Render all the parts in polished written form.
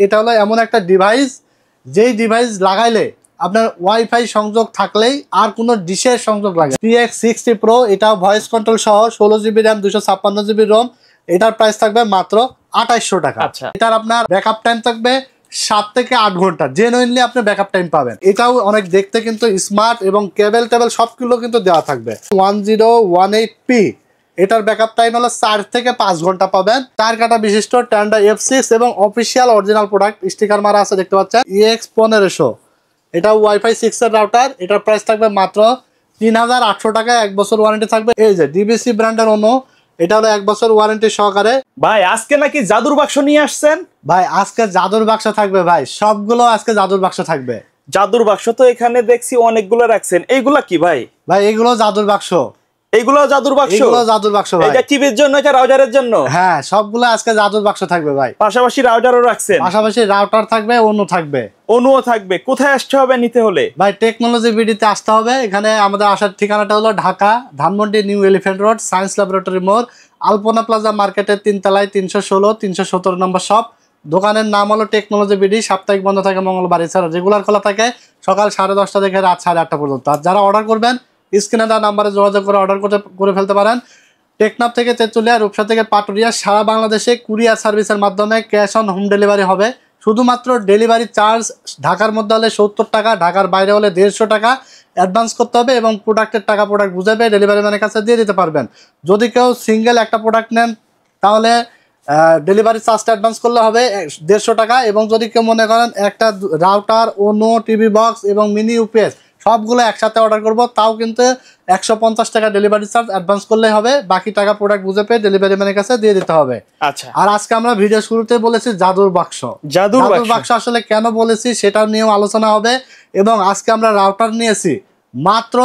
এটা হলো এমন একটা ডিভাইস, যেই ডিভাইস লাগাইলে আপনার ওয়াইফাই সংযোগ থাকলেই আর কোনো ডিশের সংযোগ লাগে। TX60 Pro, এটা ভয়েস কন্ট্রোল সহ 16GB RAM 256GB ROM। এটার প্রাইস থাকবে মাত্র 2800 টাকা। এটার আপনার ব্যাকআপ টাইম থাকবে 7 থেকে 8 ঘন্টা, জেনুইনলি আপনি ব্যাকআপ টাইম পাবেন। এটাও অনেক দেখতে কিন্তু স্মার্ট এবং কেবল টেবল সবগুলো কিন্তু দেওয়া থাকবে। 1018P, এটার ব্যাকআপ টাইম হলো 4 থেকে 5 ঘন্টা পাবেন। টায়ার কাটা বিশিষ্ট ট্যান্ডা F6 এবং অফিসিয়াল অরিজিনাল প্রোডাক্ট, স্টিকার মারা আছে দেখতে পাচ্ছেন। EX1500, এটা ওয়াইফাই 6 এর রাউটার। এটার প্রাইস থাকবে মাত্র 3800 টাকা, 1 বছর ওয়ারেন্টি থাকবে। এই যে DBC ব্র্যান্ডের অনু, এটা হলো 1 বছর ওয়ারেন্টি সহকারে। ভাই আজকে নাকি জাদুর বাক্স নিয়ে আসছেন? ভাই আজকে জাদুর বাক্স থাকবে ভাই, সবগুলো আজকে জাদুর বাক্স থাকবে। জাদুর বাক্স তো এখানে দেখছি অনেকগুলো রাখছেন, এইগুলা কি ভাই? ভাই এগুলো জাদুর বাক্স। এইগুলো জাদুর বাক্স? এগুলো জাদুর বাক্স ভাই। এটা টিভির জন্য, এটা রাউটারের জন্য? হ্যাঁ, সবগুলো আজকে জাদুর বাক্স থাকবে ভাই। পাশাপাশি রাউটারও রাখছেন? পাশাপাশি রাউটার থাকবে, অনু থাকবে। অনুও থাকবে। কোথায় আসতে হবে নিতে হলে? ভাই টেকনোলজি বিডিতে আসতে হবে। এখানে আমাদের আসার ঠিকানাটা হলো Dhaka Dhanmondi new elephant road, science laboratory মোড়, আলপনা প্লাজা মার্কেটের 3 তলায় 316 317 নম্বর শপ। দোকানের নাম হলো টেকনোলজি বিডি। সাপ্তাহিক বন্ধ থাকে মঙ্গলবার, এছাড়া রেগুলার খোলা থাকে সকাল 10:30 থেকে রাত 8:30 পর্যন্ত। আর যারা অর্ডার করবেন স্ক্রিনে দেওয়া নাম্বারে যোগাযোগ করে অর্ডার করে ফেলতে পারেন। টেকনাফ থেকে তেঁতুলিয়া, রূপসা থেকে পাটুরিয়া, সারা বাংলাদেশে কুরিয়ার সার্ভিসের মাধ্যমে ক্যাশ অন হোম ডেলিভারি হবে। শুধুমাত্র ডেলিভারি চার্জ ঢাকার মধ্যে হলে 70 টাকা, ঢাকার বাইরে হলে 150 টাকা অ্যাডভান্স করতে হবে এবং প্রোডাক্টের টাকা প্রোডাক্ট বুঝে পেয়ে ডেলিভারি ম্যানের কাছে দিয়ে দিতে পারবেন। যদি কেউ সিঙ্গেল একটা প্রোডাক্ট নেন তাহলে ডেলিভারি চার্জটা অ্যাডভান্স করলে হবে 150 টাকা। এবং যদি কেউ মনে করেন একটা রাউটার, ওনো, টিভি বক্স এবং মিনি ইউপিএস সবগুলো একসাথে অর্ডার করব, তাও কিন্তু 150 টাকা ডেলিভারি চার্জ অ্যাডভান্স করলে হবে। বাকি টাকা প্রোডাক্ট বুঝে পেয়ে ডেলিভারি ম্যানের কাছে দিয়ে দিতে হবে। আচ্ছা, আর আজকে আমরা ভিডিও শুরুতে বলেছি জাদুর বাক্স। জাদুর বাক্স আসলে কেন বলেছি সেটা নিয়েও আলোচনা হবে। এবং আজকে আমরা রাউটার নিয়েছি মাত্র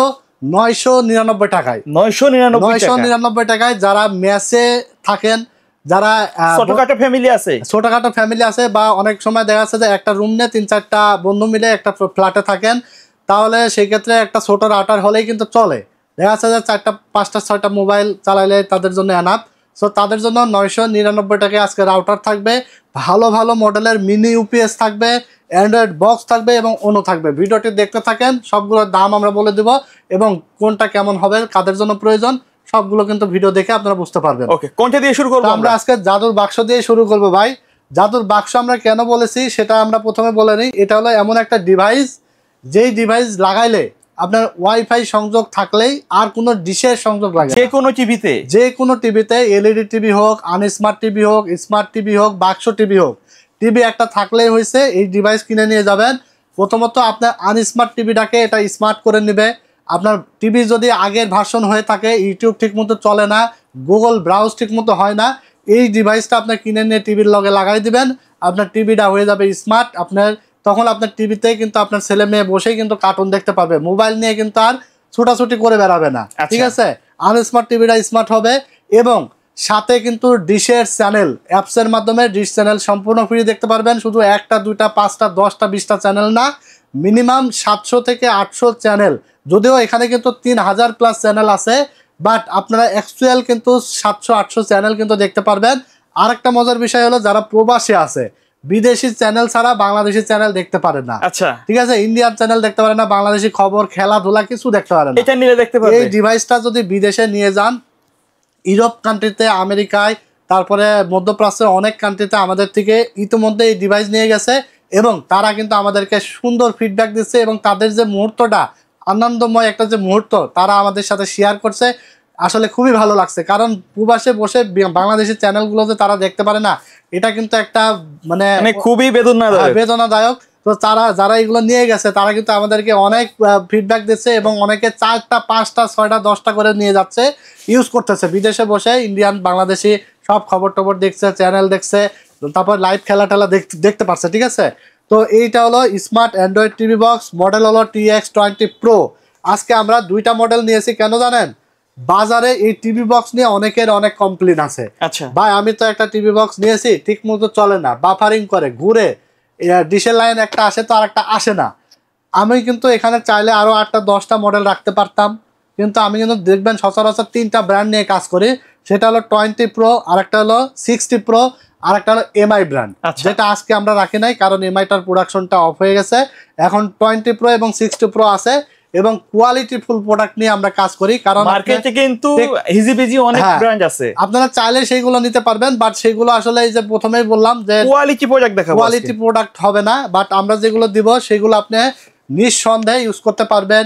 999 টাকায়। 999 টাকায়। যারা মেসে থাকেন, যারা ছোটখাটো ফ্যামিলি আছে বা অনেক সময় দেখা যাচ্ছে যে একটা রুম নিয়ে 3-4টা বন্ধু মিলে একটা ফ্ল্যাটে থাকেন, তাহলে সেই ক্ষেত্রে একটা ছোট রাউটার হলেই কিন্তু চলে। দেখা যাচ্ছে যে 4টা 5টা 6টা মোবাইল চালাইলে তাদের জন্য এনাফ। সো তাদের জন্য 999 টাকায় আজকে রাউটার থাকবে। ভালো ভালো মডেলের মিনি ইউপিএস থাকবে, অ্যান্ড্রয়েড বক্স থাকবে এবং অন্য থাকবে। ভিডিওটি দেখতে থাকেন, সবগুলোর দাম আমরা বলে দেব এবং কোনটা কেমন হবে, কাদের জন্য প্রয়োজন, সবগুলো কিন্তু ভিডিও দেখে আপনারা বুঝতে পারবেন। ওকে, কোনটা দিয়ে শুরু করব? আমরা আজকে জাদুর বাক্স দিয়ে শুরু করব ভাই। জাদুর বাক্স আমরা কেন বলেছি সেটা আমরা প্রথমে বলে নিই। এটা হলো এমন একটা ডিভাইস, যেই ডিভাইস লাগাইলে আপনার ওয়াইফাই সংযোগ থাকলেই আর কোনো ডিশের সংযোগ লাগে। যে কোনো টিভিতে এলইডি টিভি হোক, আনস্মার্ট টিভি হোক, স্মার্ট টিভি হোক, বাক্স টিভি হোক, টিভি একটা থাকলেই হয়েছে। এই ডিভাইস কিনে নিয়ে যাবেন। প্রথমত আপনার আনস্মার্ট টিভিটাকে এটা স্মার্ট করে নেবে। আপনার টিভি যদি আগের ভার্সন হয়ে থাকে, ইউটিউব ঠিক মতো চলে না, গুগল ব্রাউজ ঠিক মতো হয় না, এই ডিভাইসটা আপনার কিনে নিয়ে টিভির লগে লাগাই দিবেন। আপনার টিভিটা হয়ে যাবে স্মার্ট। তখন আপনার টিভিতে কিন্তু আপনার ছেলে মেয়ে বসেই কিন্তু কার্টুন দেখতে পাবে, মোবাইল নিয়ে কিন্তু আর ছুটাছুটি করে বেড়াবে না। ঠিক আছে, আনস্মার্ট টিভিটা স্মার্ট হবে। এবং সাথে কিন্তু ডিশের চ্যানেল, অ্যাপসের মাধ্যমে ডিশ চ্যানেল সম্পূর্ণ ফ্রি দেখতে পারবেন। শুধু 1টা 2টা 5টা 10টা 20টা চ্যানেল না, মিনিমাম 700 থেকে 800 চ্যানেল। যদিও এখানে কিন্তু 3000+ চ্যানেল আছে, বাট আপনারা অ্যাকচুয়াল কিন্তু 700-800 চ্যানেল কিন্তু দেখতে পারবেন। আর একটা মজার বিষয় হলো, যারা প্রবাসী আছে, বিদেশি চ্যানেল ছাড়া বাংলাদেশি চ্যানেল দেখতে পারে না। আচ্ছা, ঠিক আছে, ইন্ডিয়ান চ্যানেল দেখতে পারে না, বাংলাদেশি খবর, খেলাধুলা কিছু দেখতে পারে না। এটা নিয়ে দেখতে পারবে। এই ডিভাইসটা যদি বিদেশে নিয়ে যান, ইউরোপ কান্ট্রিতে, আমেরিকায়, তারপরে মধ্যপ্রাচ্যের অনেক কান্ট্রিতে আমাদের থেকে ইতিমধ্যে এই ডিভাইস নিয়ে গেছে এবং তারা কিন্তু আমাদেরকে সুন্দর ফিডব্যাক দিচ্ছে এবং তাদের যে মুহূর্তটা, আনন্দময় একটা যে মুহূর্ত তারা আমাদের সাথে শেয়ার করছে, আসলে খুবই ভালো লাগছে। কারণ প্রবাসে বসে বাংলাদেশি চ্যানেলগুলো যে তারা দেখতে পারে না, এটা কিন্তু একটা মানে খুবই বেদনাদায়ক। তো যারা এগুলো নিয়ে গেছে তারা কিন্তু আমাদেরকে অনেক ফিডব্যাক দিচ্ছে এবং অনেকে 4টা 5টা 6টা 10টা করে নিয়ে যাচ্ছে, ইউজ করতেছে বিদেশে বসে। ইন্ডিয়ান বাংলাদেশি সব খবর টবর দেখছে, চ্যানেল দেখছে, তারপর লাইভ খেলা টেলা দেখতে পারছে। ঠিক আছে, তো এইটা হলো smart Android TV box, model হলো TX20 Pro। আজকে আমরা 2টা মডেল নিয়েছি। কেন জানেন? বাজারে এই টিভি বক্স নিয়ে অনেকের অনেক কমপ্লেন আছে। আচ্ছা ভাই, আমি তো একটা টিভি বক্স নিয়েছি, ঠিক মতো চলে না, বাফারিং করে, ঘুরে, ডিশের লাইন একটা আসে তো আর একটা আসে না। আমি কিন্তু এখানে চাইলে আরো 8টা 10টা মডেল রাখতে পারতাম, কিন্তু আমি কিন্তু দেখবেন সচরাচর 3টা ব্র্যান্ড নিয়ে কাজ করি। সেটা হলো 20 Pro, আর একটা হলো 60 Pro, আর একটা হলো এমআই ব্র্যান্ড, যেটা আজকে আমরা রাখি নাই কারণ এমআইটার প্রোডাকশনটা অফ হয়ে গেছে। এখন 20 প্রো এবং 60 প্রো আছে এবং কোয়ালিটি ফুল প্রোডাক্ট নিয়ে আমরা কাজ করি, কারণ মার্কেটে কিন্তু হিজিবিজি অনেক ব্র্যান্ড আছে, আপনারা চাইলে সেইগুলো নিতে পারবেন, বাট সেগুলো আসলে এই যে প্রথমেই বললাম যে কোয়ালিটি প্রোডাক্ট দেখাবো, কোয়ালিটি প্রোডাক্ট হবে না। বাট আমরা যেগুলো দিব সেগুলো আপনি নিঃসন্দেহে ইউজ করতে পারবেন,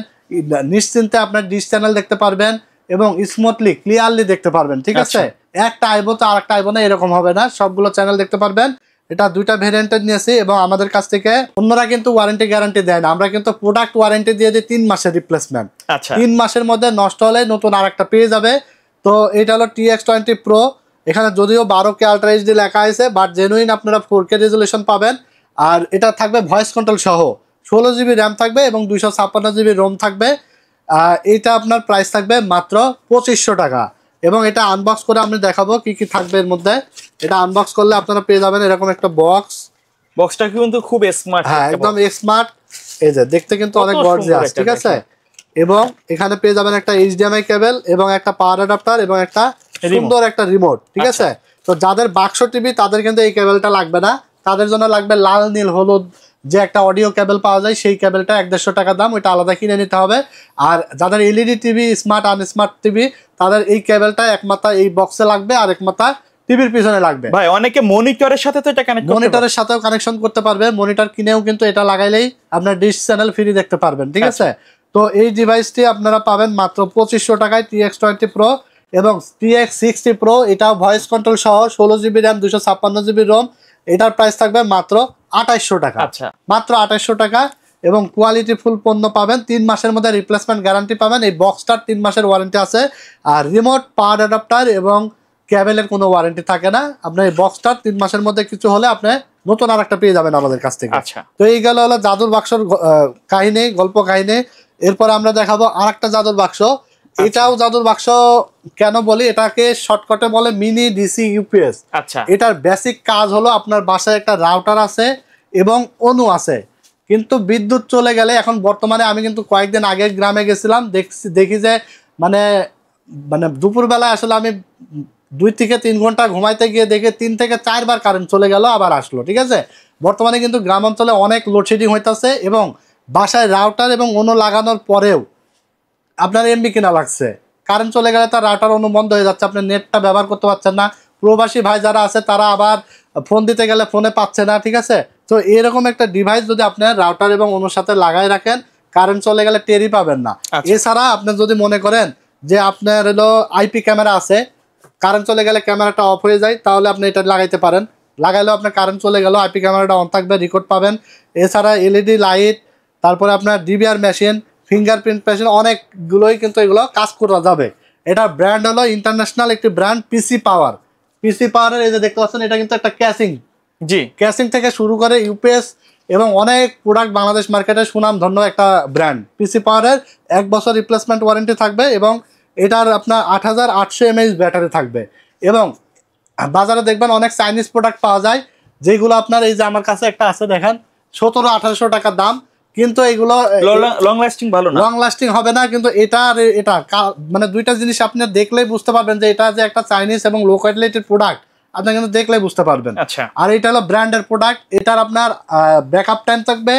নিশ্চিন্তে আপনার ডিশ চ্যানেল দেখতে পারবেন এবং স্মুথলি ক্লিয়ারলি দেখতে পারবেন, ঠিক আছে? একটা আইবো তো আরেকটা আইবো না এরকম হবে না, সবগুলো চ্যানেল দেখতে পারবেন। এটা দুইটা ভেরিয়েন্টের নিয়েছি এবং আমাদের কাছ থেকে অন্যরা কিন্তু ওয়ারেন্টি গ্যারান্টি দেয় না, আমরা কিন্তু প্রোডাক্ট ওয়ারেন্টি দিয়ে দিই 3 মাসের রিপ্লেসমেন্ট। 3 মাসের মধ্যে নষ্ট হলে নতুন আরেকটা পেয়ে যাবে। তো এটা হলো TX20 Pro, এখানে যদিও 12K আলট্রা এইচডি লেখা আছে, বাট জেনুইন আপনারা 4K রেজুলেশন পাবেন। আর এটা থাকবে ভয়েস কন্ট্রোল সহ, 16GB র্যাম থাকবে এবং 256GB রোম থাকবে। এইটা আপনার প্রাইস থাকবে মাত্র 2500 টাকা এবং এটা আনবক্স করে আমি দেখাবো কি কি থাকবে এর মধ্যে। এটা আনবক্স করলে আপনারা পেয়ে যাবেন এরকম একটা বক্স। বক্সটা কিন্তু খুব স্মার্ট, হ্যাঁ একদম স্মার্ট, এই যে দেখতে কিন্তু অনেক গর্জিয়াস, ঠিক আছে? এবং এখানে পেয়ে যাবেন একটা HDMI কেবল এবং একটা পাওয়ার অ্যাডাপ্টার এবং একটা সুন্দর একটা রিমোট, ঠিক আছে? তো যাদের বাক্স টিভি তাদের কিন্তু এই কেবলটা লাগবে না, তাদের জন্য লাগবে লাল নীল হলুদ যে একটা অডিও কেবল পাওয়া যায়, সেই কেবলটা 150 টাকা দাম, ওইটা আলাদা কিনে নিতে হবে। আর যাদের LED TV, smart unsmart TV, তাদের এই কেবলটা একমাত্র এই বক্সে লাগবে আর একমাত্র টিভির পিছনে লাগবে। ভাই অনেকে মনিটরের সাথে তো এটা কানেক্ট করতে পারবে, মনিটরের সাথেও কানেকশন করতে পারবে, মনিটর কিনেও কিন্তু এটা লাগাইলেই আপনার ডিশ চ্যানেল ফ্রি দেখতে পারবেন, ঠিক আছে? তো এই ডিভাইসটি আপনারা পাবেন মাত্র 2500 টাকায়, TX20 Pro এবং TX60 Pro, এটাও ভয়েস কন্ট্রোল সহ 16GB র্যাম 256GB রোম। এটার প্রাইস থাকবে মাত্র 2800 টাকা, মাত্র 2800 টাকা এবং কোয়ালিটি ফুল পণ্য পাবেন। 3 মাসের মধ্যে রিপ্লেসমেন্ট গ্যারান্টি পাবেন, এই বক্সটার 3 মাসের ওয়ারেন্টি আছে। আর রিমোট, পাওয়ার অ্যাডাপ্টার এবং কেবলের কোনো ওয়ারেন্টি থাকে না। আপনার এই বক্সটার 3 মাসের মধ্যে কিছু হলে আপনি নতুন আর একটা পেয়ে যাবেন আমাদের কাছ থেকে। তো এই গেল হলো জাদুর বাক্সর কাহিনী, গল্প কাহিনী। এরপরে আমরা দেখাবো আর একটা জাদুর বাক্স। এটাও জাদুর বাক্স কেন বলি, এটাকে শর্টকাটে বলে মিনি ডিসি ইউপিএস। এটার বেসিক কাজ হলো আপনার বাসায় একটা রাউটার আছে এবং অনু আছে, কিন্তু বিদ্যুৎ চলে গেলে, এখন বর্তমানে আমি কিন্তু কয়েকদিন আগে গ্রামে গেছিলাম, দেখি যে মানে দুপুরবেলায় আসলে আমি 2 থেকে 3 ঘন্টা ঘুমাইতে গিয়ে দেখে 3 থেকে 4 বার কারেন্ট চলে গেল আবার আসলো, ঠিক আছে? বর্তমানে কিন্তু গ্রাম অঞ্চলে অনেক লোডশেডিং হইতেছে এবং বাসায় রাউটার এবং অনু লাগানোর পরেও আপনার এমবি কিনা লাগছে, কারেন্ট চলে গেলে তার রাউটার অনু বন্ধ হয়ে যাচ্ছে, আপনি নেটটা ব্যবহার করতে পারছেন না। প্রবাসী ভাই যারা আছে তারা আবার ফোন দিতে গেলে ফোনে পাচ্ছে না, ঠিক আছে? তো এরকম একটা ডিভাইস যদি আপনার রাউটার এবং অনুর সাথে লাগাই রাখেন, কারেন্ট চলে গেলে টেরই পাবেন না। এছাড়া আপনি যদি মনে করেন যে আপনার হলো আইপি ক্যামেরা আছে, কারেন্ট চলে গেলে ক্যামেরাটা অফ হয়ে যায়, তাহলে আপনি এটা লাগাইতে পারেন। লাগাইলেও আপনার কারেন্ট চলে গেল আইপি ক্যামেরাটা অন থাকবে, রেকর্ড পাবেন। এছাড়া এলইডি লাইট, তারপরে আপনার ডিবিআর মেশিন, ফিঙ্গারপ্রিন্ট মেশিন, অনেকগুলোই কিন্তু এগুলো কাজ করা যাবে। এটা ব্র্যান্ড হলো ইন্টারন্যাশনাল একটি ব্র্যান্ড পিসি পাওয়ার। পিসি পাওয়ারের এই যে দেখতে পাচ্ছেন, এটা কিন্তু একটা ক্যাসিং থেকে শুরু করে ইউপিএস এবং অনেক প্রোডাক্ট বাংলাদেশ মার্কেটে সুনাম ধন্য একটা ব্র্যান্ড। পিসি পাওয়ারের 1 বছর রিপ্লেসমেন্ট ওয়ারেন্টি থাকবে এবং এটার আপনার 8800 mAh ব্যাটারি থাকবে। এবং বাজারে দেখবেন অনেক চাইনিজ প্রোডাক্ট পাওয়া যায়, যেগুলো আপনার এই যে আমার কাছে একটা আছে দেখেন, 1700-1800 টাকা দাম, কিন্তু এগুলো লং লাস্টিং ভালো না, লং লাস্টিং হবে না। কিন্তু এটা মানে দুইটা জিনিস আপনি দেখলেই বুঝতে পারবেন যে এটা যে একটা চাইনিজ এবং লো কোয়ালিটির প্রোডাক্ট, আপনি কিন্তু দেখলেই বুঝতে পারবেন। আর এটা হলো ব্র্যান্ডের প্রোডাক্ট। এটার আপনার ব্যাকআপ টাইম থাকবে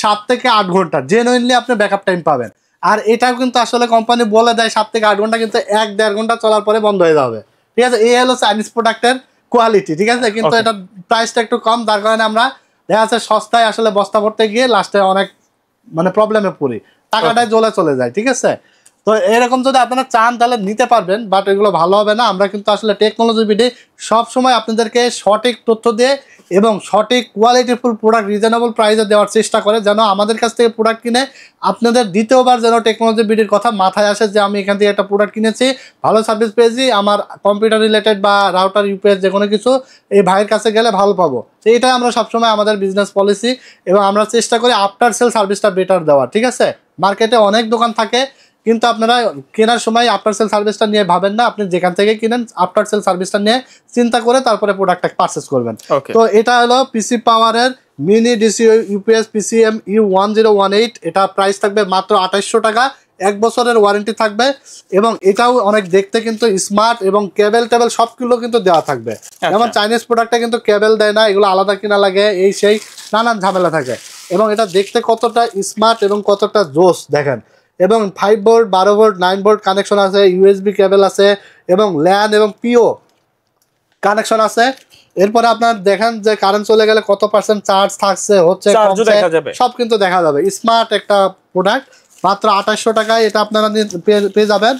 7 থেকে 8 ঘন্টা, জেনুইনলি আপনি ব্যাকআপ টাইম পাবেন। আর এটাও কিন্তু আসলে কোম্পানি বলে দেয় 7 থেকে 8 ঘন্টা, কিন্তু 1-1.5 ঘন্টা চলার পরে বন্ধ হয়ে যাবে, ঠিক আছে? এই হলো চাইনিজ প্রোডাক্টের কোয়ালিটি, ঠিক আছে? কিন্তু এটার প্রাইসটা একটু কম, যার কারণে আমরা দেখা যাচ্ছে সস্তায় আসলে বস্তা ভরতে গিয়ে লাস্টে অনেক মানে প্রবলেমে পড়ি, টাকাটাই জ্বলে চলে যায়, ঠিক আছে? তো এরকম যদি আপনারা চান তাহলে নিতে পারবেন, বাট এগুলো ভালো হবে না। আমরা কিন্তু আসলে টেকনোলজি ভিডিও সবসময় আপনাদেরকে সঠিক তথ্য দিয়ে এবং সঠিক কোয়ালিটিফুল প্রোডাক্ট রিজনেবল প্রাইসে দেওয়ার চেষ্টা করে, যেন আমাদের কাছ থেকে প্রোডাক্ট কিনে আপনাদের দ্বিতীয়বার যেন টেকনোলজি ভিডিওর কথা মাথায় আসে যে আমি এখান থেকে একটা প্রোডাক্ট কিনেছি, ভালো সার্ভিস পেয়েছি, আমার কম্পিউটার রিলেটেড বা রাউটার ইউপিএস যে কোনো কিছু এই ভাইয়ের কাছে গেলে ভালো পাবো। তো এটাই আমরা সবসময় আমাদের বিজনেস পলিসি এবং আমরা চেষ্টা করি আফটার সেল সার্ভিসটা বেটার দেওয়ার, ঠিক আছে? মার্কেটে অনেক দোকান থাকে, কিন্তু আপনারা কেনার সময় আফটার সেল সার্ভিসটা নিয়ে ভাবেন না, আপনি যেখান থেকে কিনেন আফটার সেল সার্ভিসটা নিয়ে চিন্তা করে তারপরে প্রোডাক্টটা পারচেস করবেন। তো এটা হলো পিসি পাওয়ারের mini DC UPS PCM U1018। এটা প্রাইস থাকবে মাত্র 2800 টাকা 1 বছরের ওয়ারেন্টি থাকবে এবং এটাও অনেক দেখতে কিন্তু স্মার্ট এবং কেবল টেবল সবগুলো কিন্তু দেওয়া থাকবে। যেমন চাইনিজ প্রোডাক্টে কিন্তু কেবল দেয় না, এগুলো আলাদা কিনা লাগে, এই সেই নানান ঝামেলা থাকে। এবং এটা দেখতে কতটা স্মার্ট এবং কতটা জোস দেখেন। এবং 5 ভোল্ট 12 ভোল্ট 9 ভোল্ট কানেকশন আছে, ইউএসবি কেবল আছে এবং ল্যান এবং পিও কানেকশন আছে। এরপরে আপনার দেখেন যে কারেন্ট চলে গেলে কত পার্সেন্ট চার্জ থাকছে হচ্ছে সব কিন্তু দেখা যাবে। স্মার্ট একটা প্রোডাক্ট, মাত্র 2800 টাকায় এটা আপনারা পেয়ে যাবেন।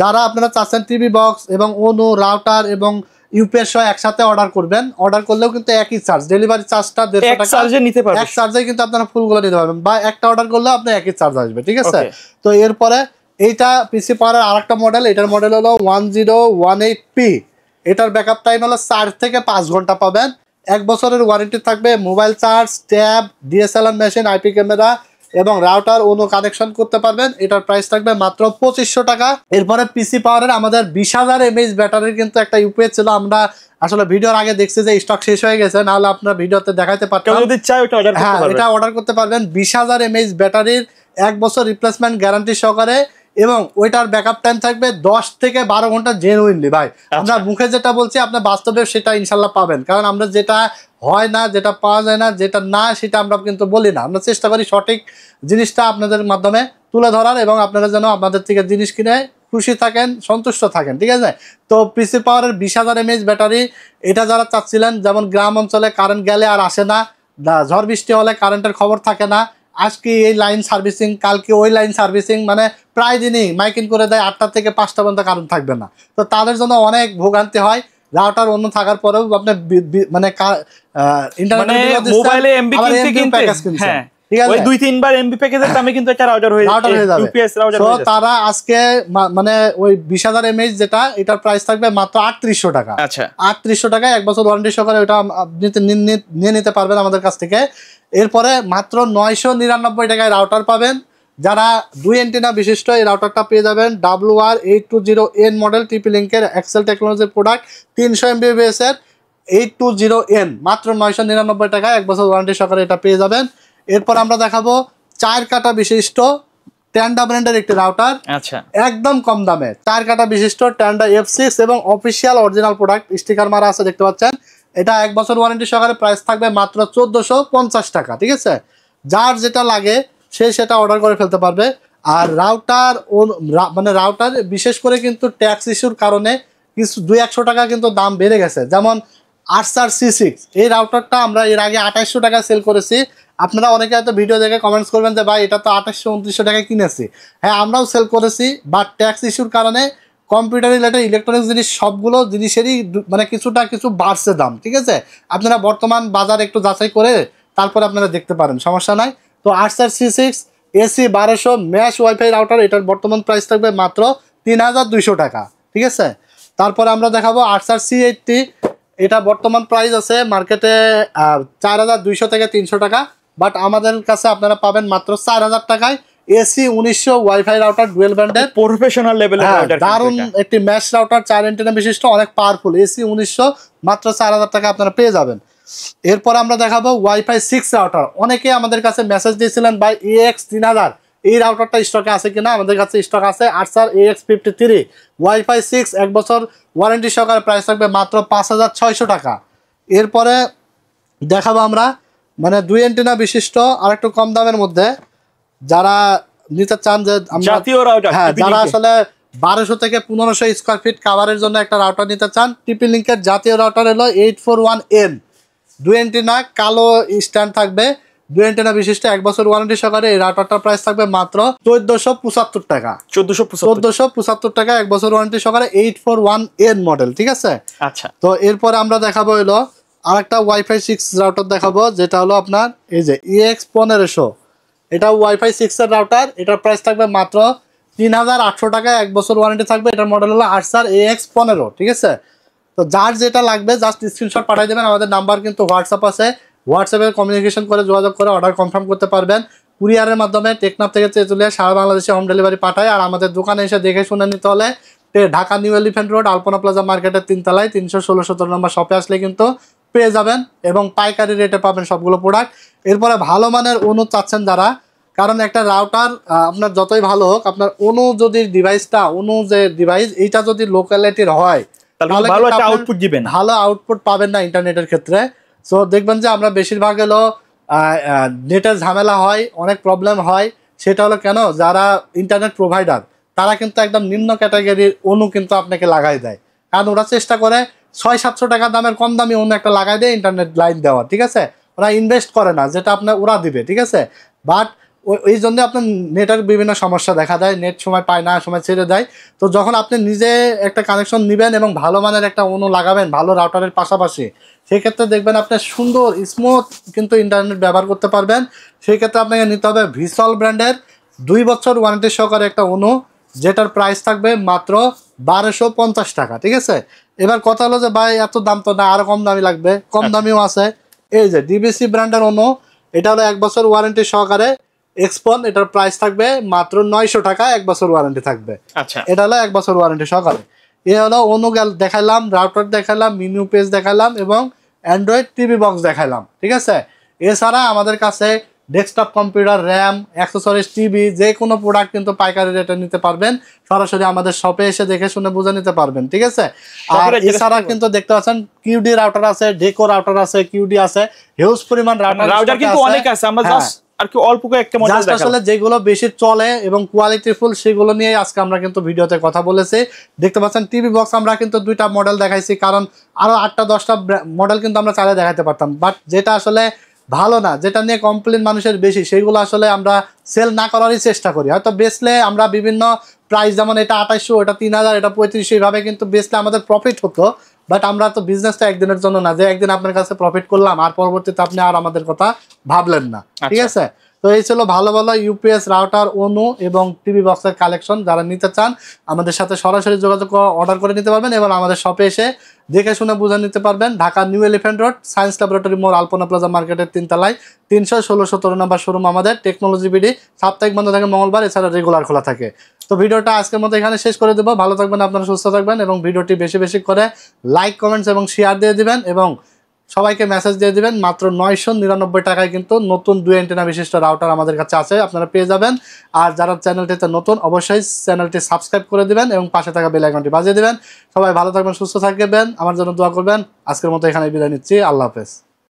যারা আপনারা চাচ্ছেন টিভি বক্স এবং অনু রাউটার এবং ইউপিএস সহ একসাথে অর্ডার করবেন, অর্ডার করলেও কিন্তু একই চার্জ, ডেলিভারি চার্জটা 150 টাকা এক চার্জে কিন্তু আপনারা ফুলগুলো নিতে পারবেন, বা একটা অর্ডার করলেও আপনার একই চার্জ আসবে, ঠিক আছে। তো এরপরে এইটা পিসি পাওয়ারের আরেকটা মডেল, এটার মডেল হলো 1018P। এটার ব্যাকআপ টাইম হলো 4 থেকে 5 ঘন্টা পাবেন। 1 বছরের ওয়ারেন্টি থাকবে, mobile charge, tab, DSLR machine, IP camera এবং রাউটার অনু কানেকশন করতে পারবেন। এটার প্রাইস থাকবে মাত্র 2500 টাকা। এরপরে পিসি পাওয়ারের আমাদের 20000 mAh ব্যাটারির কিন্তু একটা ইউপিএস ছিল, আমরা আসলে ভিডিওর আগে দেখছি যে স্টক শেষ হয়ে গেছে, নাহলে আপনারা ভিডিওতে দেখাইতে পারতেন। হ্যাঁ, এটা অর্ডার করতে পারবেন। 20000 mAh ব্যাটারির 1 বছর রিপ্লেসমেন্ট গ্যারান্টি সহকারে এবং ওইটার ব্যাকআপ টাইম থাকবে 10 থেকে 12 ঘন্টা জেনুইনলি। ভাই আমরা মুখে যেটা বলছি আপনার বাস্তবে সেটা ইনশাল্লাহ পাবেন, কারণ আমরা যেটা হয় না, যেটা পাওয়া যায় না, যেটা না সেটা আমরা কিন্তু বলি না। আমরা চেষ্টা করি সঠিক জিনিসটা আপনাদের মাধ্যমে তুলে ধরার এবং আপনারা যেন আপনাদের থেকে জিনিস কিনে খুশি থাকেন, সন্তুষ্ট থাকেন, ঠিক আছে। তো পিসি পাওয়ারের 20000 mAh ব্যাটারি, এটা যারা চাচ্ছিলেন, যেমন গ্রাম অঞ্চলে কারেন্ট গেলে আর আসে না, ঝড় বৃষ্টি হলে কারেন্টের খবর থাকে না, আজকে এই লাইন সার্ভিসিং, কালকে ওই লাইন সার্ভিসিং, মানে প্রায় দিনই মাইকিং করে দেয় 8টা থেকে 5টা পর্যন্ত কারেন্ট থাকবে না। তো তাদের জন্য অনেক ভোগান্তি হয়। রাউটার অন্য থাকার পরেও আপনি মানে ইন্টারনেট মোবাইলে এমবি কিনতে হ্যাঁ ঠিক আছে, ওই 2-3 বার এমবি প্যাকেজের দামে কিন্তু এটা রাউটার হয়ে যাবে, ইউপিএস রাউটার হয়ে যাবে। তো তারা আজকে মানে ওই 20000 mAh যেটা, এটার প্রাইস থাকবে মাত্র 3800 টাকা। আচ্ছা, 3800 টাকায় 1 বছর ওয়ারেন্টি সহকারে ওটা নিয়ে নিতে পারবেন আমাদের কাছ থেকে। এরপরে মাত্র 999 টাকায় রাউটার পাবেন। যারা 2 অ্যান্টেনা বিশিষ্ট এই রাউটারটা পেয়ে যাবেন, WR820N মডেল, টিপি লিঙ্কের এক্সেল টেকনোলজির প্রোডাক্ট, 300 MBps এর 820N, মাত্র 999 টাকায় 1 বছর ওয়ারেন্টি সহকারে এটা পেয়ে যাবেন। এরপর আমরা দেখাবো 4 কাটা বিশিষ্ট ট্যান্ডা ব্র্যান্ডের একটি রাউটার, আচ্ছা একদম কম দামে, 4 কাটা বিশিষ্ট ট্যান্ডা F6 এবং অফিসিয়াল অরিজিনাল প্রোডাক্ট, স্টিকার মারা আছে দেখতে পাচ্ছেন। এটা 1 বছর ওয়ারেন্টি সহকারে প্রাইস থাকবে মাত্র 1450 টাকা, ঠিক আছে। যার যেটা লাগে সে সেটা অর্ডার করে ফেলতে পারবে। আর রাউটার মানে রাউটার বিশেষ করে কিন্তু ট্যাক্স ইস্যুর কারণে কিছু 200-100 টাকা কিন্তু দাম বেড়ে গেছে। যেমন আরসার C6 এই রাউটারটা আমরা এর আগে 2800 টাকা সেল করেছি। আপনারা অনেকে হয়তো ভিডিও দেখে কমেন্টস করবেন যে ভাই এটা তো 2800-2900 টাকায় কিনেছি। হ্যাঁ, আমরাও সেল করেছি, বাট ট্যাক্স ইস্যুর কারণে কম্পিউটার রিলেটেড ইলেকট্রনিক্স জিনিস সবগুলো জিনিসেরই মানে কিছু বাড়ছে দাম, ঠিক আছে। আপনারা বর্তমান বাজার একটু যাচাই করে তারপরে আপনারা দেখতে পারেন, সমস্যা নাই। তো Archer C6 AC 1200 mash wifi router, এটার বর্তমান প্রাইস থাকবে মাত্র 3200 টাকা, ঠিক আছে। তারপরে আমরা দেখাবো আরসার C80, এটা বর্তমান প্রাইস আছে মার্কেটে 4200 থেকে 300 টাকা, বাট আমাদের কাছে আপনারা পাবেন মাত্র 4000 টাকায়। AC 1900 ওয়াইফাই রাউটার, ডুয়েল ব্যান্ডের, প্রফেশনাল লেভেলের রাউটার, দারুণ একটি ম্যাশ রাউটার, 4 অ্যান্টেনা বিশিষ্ট, অনেক পাওয়ারফুল। AC 1900 মাত্র 4000 টাকা আপনারা পেয়ে যাবেন। এরপর আমরা দেখাবো ওয়াইফাই 6 রাউটার। অনেকে আমাদের কাছে মেসেজ দিয়েছিলেন ভাই AX3000 এই রাউটারটা স্টকে আছে কিনা। আমাদের কাছে স্টক আছে। আরসার AX53 ওয়াইফাই 6 1 বছর ওয়ারেন্টি সহকারে, প্রাইস থাকবে মাত্র 5600 টাকা। এরপরে দেখাবো আমরা মানে 2 অ্যান্টেনা বিশিষ্ট আর একটু কম দামের মধ্যে যারা নিতে চান, যে জাতীয় রাউটার, হ্যাঁ, যারা আসলে 1200 থেকে 1500 স্কয়ার ফিট কাভারের জন্য একটা রাউটার নিতে চান, টিপি লিঙ্কের জাতীয় রাউটার হলো 841N, 2 অ্যান্টেনা, কালো স্ট্যান্ড থাকবে, 2 অ্যান্টেনা বিশিষ্ট, 1 বছর ওয়ারেন্টি সহকারে। এই রাউটারটার প্রাইস থাকবে মাত্র 1475 টাকা, 1475 টাকা, 1 বছর ওয়ারেন্টি সহকারে, 841N মডেল, ঠিক আছে। আচ্ছা, তো এরপরে আমরা দেখাবো হলো আরেকটা ওয়াইফাই 6 রাউটার দেখাবো, যেটা হলো আপনার এই যে EX1500, এটা ওয়াইফাই 6 এর রাউটার, এটার প্রাইস থাকবে মাত্র 3800 টাকা, 1 বছর ওয়ারেন্টি থাকবে। এটার মডেল হলো আরসার AX15, ঠিক আছে। তো যার যেটা লাগবে জাস্ট স্ক্রিনশট পাঠিয়ে দেবেন। আমাদের নাম্বার কিন্তু হোয়াটসঅ্যাপ আছে, হোয়াটসঅ্যাপে কমিউনিকেশন করে যোগাযোগ করে অর্ডার কনফার্ম করতে পারবেন। কুরিয়ারের মাধ্যমে টেকনাফ থেকে তেঁতুলিয়া সারা বাংলাদেশে হোম ডেলিভারি পাঠায়। আর আমাদের দোকানে এসে দেখে শুনে নিতে হলে ঢাকা নিউ এলিফ্যান্ট রোড, আলপনা প্লাজা মার্কেটের 3 তলায় 316-17 নম্বর শপে আসলে কিন্তু পেয়ে যাবেন এবং পাইকারি রেটে পাবেন সবগুলো প্রোডাক্ট। এরপরে ভালো মানের অনু চাচ্ছেন যারা, কারণ একটা রাউটার আপনার যতই ভালো হোক, আপনার অনু যদি ডিভাইসটা, অনু যে ডিভাইস এইটা যদি লোকালিটির হয় তাহলে ভালো একটা আউটপুট দিবেন, ভালো আউটপুট পাবেন না ইন্টারনেটের ক্ষেত্রে। সো দেখবেন যে আমরা বেশিরভাগ হলো নেটের ঝামেলা হয়, অনেক প্রবলেম হয়। সেটা হলো কেন, যারা ইন্টারনেট প্রোভাইডার তারা কিন্তু একদম নিম্ন ক্যাটাগরির অনু কিন্তু আপনাকে লাগাই দেয়, কারণ ওরা চেষ্টা করে 600-700 টাকা দামের কম দামি অন্য একটা লাগাই দেয় ইন্টারনেট লাইন দেওয়া, ঠিক আছে। ওরা ইনভেস্ট করে না, যেটা আপনার ওরা দিবে, ঠিক আছে। বাট এই জন্য আপনার নেটের বিভিন্ন সমস্যা দেখা দেয়, নেট সময় পায় না, সময় ছেড়ে দেয়। তো যখন আপনি নিজে একটা কানেকশন নেবেন এবং ভালো মানের একটা অনু লাগাবেন ভালো রাউটারের পাশাপাশি, সেক্ষেত্রে দেখবেন আপনি সুন্দর স্মুথ কিন্তু ইন্টারনেট ব্যবহার করতে পারবেন। সেই ক্ষেত্রে আপনাকে নিতে হবে ভিসল ব্র্যান্ডের 2 বছর ওয়ারেন্টি সহকারে একটা অনু, যেটার প্রাইস থাকবে মাত্র 1250 টাকা, ঠিক আছে। এবার কথা হলো যে ভাই এত দাম তো না, আরো কম দামি লাগবে, কম দামিও আছে। এই যে ডিবিসি ব্র্যান্ডের অনু, এটা হলো 1 বছর ওয়ারেন্টি সহকারে এক্সপন, এটার প্রাইস থাকবে মাত্র 900 টাকা, 1 বছর ওয়ারেন্টি থাকবে। আচ্ছা, এটা হলো 1 বছর ওয়ারেন্টি সহকারে। এ হলো অনু দেখাইলাম, রাউটার দেখাইলাম, মিনিউ পেজ দেখাইলাম এবং অ্যান্ড্রয়েড টিভি বক্স দেখাইলাম, ঠিক আছে। এছাড়া আমাদের কাছে desktop computer, RAM, accessories, TV যে কোনো প্রোডাক্ট কিন্তু পাইকারি রেটে নিতে পারবেন, সরাসরি আমাদের শপে এসে দেখে শুনে বুঝে নিতে পারবেন, ঠিক আছে। আর এছাড়া কিন্তু দেখতে পাচ্ছেন কিউডি রাউটার আছে, ডেকো রাউটার আছে, কিউডি আছে, হিউজ পরিমাণ রাউটার কিন্তু অনেক আছে। আমরা জাস্ট আর কি অল্প একটা মডেল দেখাবো, আসলে যেগুলো বেশি চলে এবং কোয়ালিটিফুল সেগুলো নিয়ে আজকে আমরা কিন্তু ভিডিওতে কথা বলেছি। দেখতে পাচ্ছেন টিভি বক্স আমরা কিন্তু 2টা মডেল দেখাইছি, কারণ আরো 8টা 10টা মডেল কিন্তু আমরা চাইলে দেখাতে পারতাম, বাট যেটা আসলে ভালো না, যেটা নিয়ে কমপ্লেন মানুষের বেশি, সেগুলো আসলে আমরা সেল না করারই চেষ্টা করি। হয়তো বেচলে আমরা বিভিন্ন প্রাইস, যেমন এটা 2800, এটা 3000, এটা 3500, এইভাবে কিন্তু বেচলে আমাদের প্রফিট হতো। বাট আমরা তো বিজনেসটা একদিনের জন্য না, যে একদিন আপনার কাছে প্রফিট করলাম আর পরবর্তীতে আপনি আর আমাদের কথা ভাবলেন না, ঠিক আছে। তো এই ছিল ভালো ভালো ইউপিএস রাউটার, অনু এবং টিভি বক্সের কালেকশন। যারা নিতে চান আমাদের সাথে সরাসরি যোগাযোগ অর্ডার করে নিতে পারবেন এবং আমাদের শপে এসে দেখে শুনে বুঝে নিতে পারবেন। Dhaka new elephant road, science laboratory মোড়, আলপনা প্লাজা মার্কেটের 3 তলায় 316-17 নম্বর শোরুম আমাদের। টেকনোলজি বিডি সাপ্তাহিক বন্ধ থাকে মঙ্গলবার, এছাড়া রেগুলার খোলা থাকে। তো ভিডিওটা আজকের মতো এখানে শেষ করে দেবো। ভালো থাকবেন, আপনারা সুস্থ থাকবেন এবং ভিডিওটি বেশি বেশি করে লাইক, কমেন্টস এবং শেয়ার দিয়ে দিবেন এবং সবাইকে মেসেজ দিয়ে দিবেন। মাত্র 999 টাকায় কিন্তু নতুন 2 অ্যান্টেনা বিশিষ্ট রাউটার আমাদের কাছে আছে, আপনারা পেয়ে যাবেন। আর যারা চ্যানেলটিতে নতুন, অবশ্যই চ্যানেলটি সাবস্ক্রাইব করে দিবেন এবং পাশে থাকা বেল আইকনটি বাজিয়ে দিবেন। সবাই ভালো থাকবেন, সুস্থ থাকবেন, আমার জন্য দোয়া করবেন। আজকের মতো এখানে বিদায় নিচ্ছি, আল্লাহ হাফেজ।